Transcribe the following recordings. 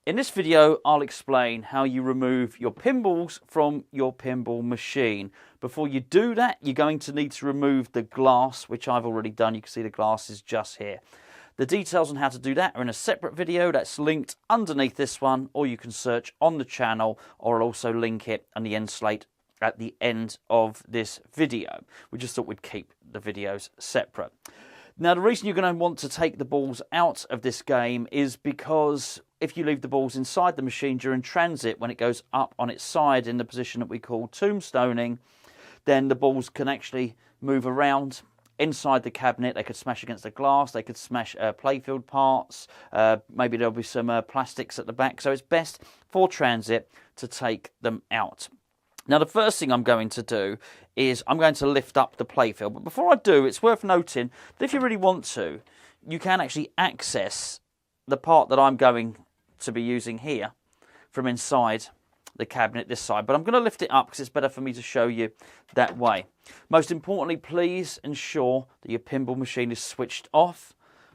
In this video, I'll explain how you remove your pinballs from your pinball machine. Before you do that, you're going to need to remove the glass, which I've already done. You can see the glass is just here. The details on how to do that are in a separate video that's linked underneath this one, or you can search on the channel, or I'll also link it on the end slate at the end of this video. We just thought we'd keep the videos separate. Now, the reason you're going to want to take the balls out of this game is because if you leave the balls inside the machine during transit, when it goes up on its side in the position that we call tombstoning, then the balls can actually move around inside the cabinet. They could smash against the glass, they could smash Playfield parts, maybe there'll be some plastics at the back, so it's best for transit to take them out. Now, the first thing I'm going to do is I'm going to lift up the playfield. But before I do, it's worth noting that if you really want to, you can actually access the part that I'm going to be using here from inside the cabinet this side. But I'm going to lift it up because it's better for me to show you that way. Most importantly, please ensure that your pinball machine is switched off,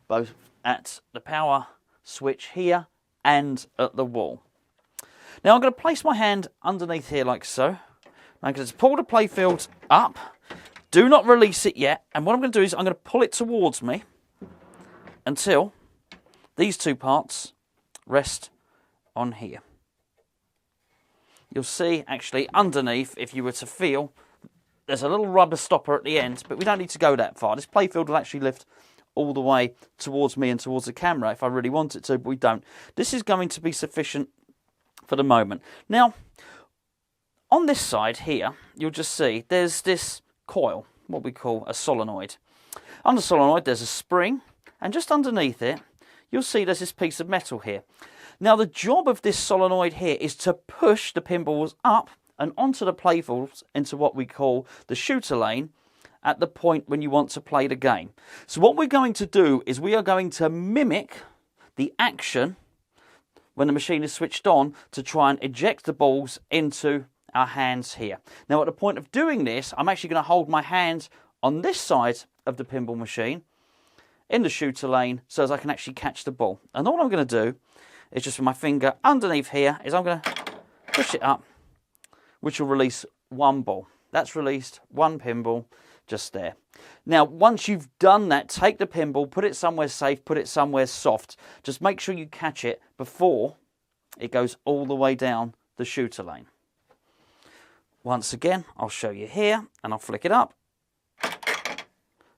both at the power switch here and at the wall. Now I'm going to place my hand underneath here like so. I'm going to pull the playfield up. Do not release it yet. And what I'm going to do is I'm going to pull it towards me until these two parts rest on here. You'll see actually underneath, if you were to feel, there's a little rubber stopper at the end, but we don't need to go that far. This playfield will actually lift all the way towards me and towards the camera if I really want it to, but we don't. This is going to be sufficient for the moment. Now, on this side here, you'll just see there's this coil, what we call a solenoid. On the solenoid, there's a spring, and just underneath it, you'll see there's this piece of metal here. Now, the job of this solenoid here is to push the pinballs up and onto the playfields into what we call the shooter lane at the point when you want to play the game. So what we're going to do is we are going to mimic the action when the machine is switched on to try and eject the balls into our hands here. Now, at the point of doing this, I'm actually going to hold my hand on this side of the pinball machine in the shooter lane so as I can actually catch the ball. And all I'm going to do is just with my finger underneath here is I'm going to push it up, which will release one ball. That's released one pinball just there. Now, once you've done that, take the pinball, put it somewhere safe, put it somewhere soft. Just make sure you catch it before it goes all the way down the shooter lane. Once again, I'll show you here, and I'll flick it up.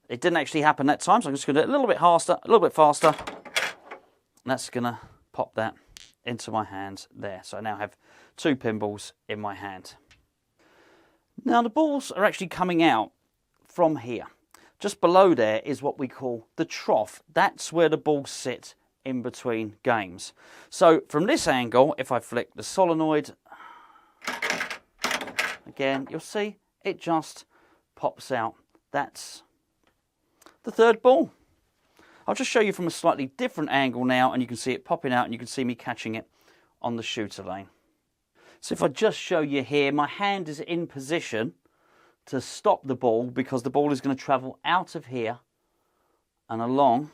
It didn't actually happen that time, so I'm just going to do it a little bit faster, and that's going to pop that into my hand there. So I now have two pinballs in my hand. Now, the balls are actually coming out from here. Just below there is what we call the trough. That's where the balls sit in between games. So from this angle, if I flick the solenoid, again, you'll see it just pops out. That's the third ball. I'll just show you from a slightly different angle now, and you can see it popping out, and you can see me catching it on the shooter lane. So if I just show you here, my hand is in position to stop the ball because the ball is going to travel out of here and along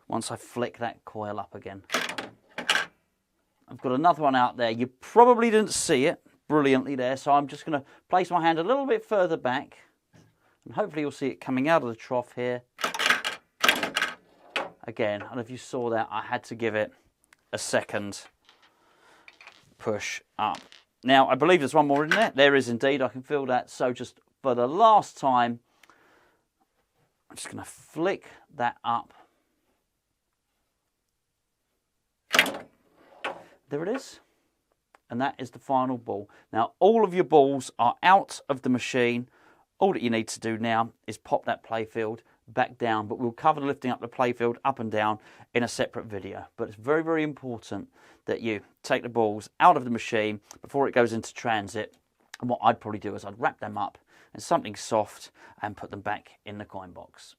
once I flick that coil up again. I've got another one out there. You probably didn't see it brilliantly there, so I'm just going to place my hand a little bit further back, and hopefully you'll see it coming out of the trough here. Again, and if you saw that, I had to give it a second push up. Now, I believe there's one more in there. There is indeed, I can feel that. So just for the last time, I'm just going to flick that up. There it is. And that is the final ball. Now, all of your balls are out of the machine. All that you need to do now is pop that playfield back down, but we'll cover lifting up the playfield up and down in a separate video. But it's very, very important that you take the balls out of the machine before it goes into transit. And what I'd probably do is I'd wrap them up in something soft and put them back in the coin box.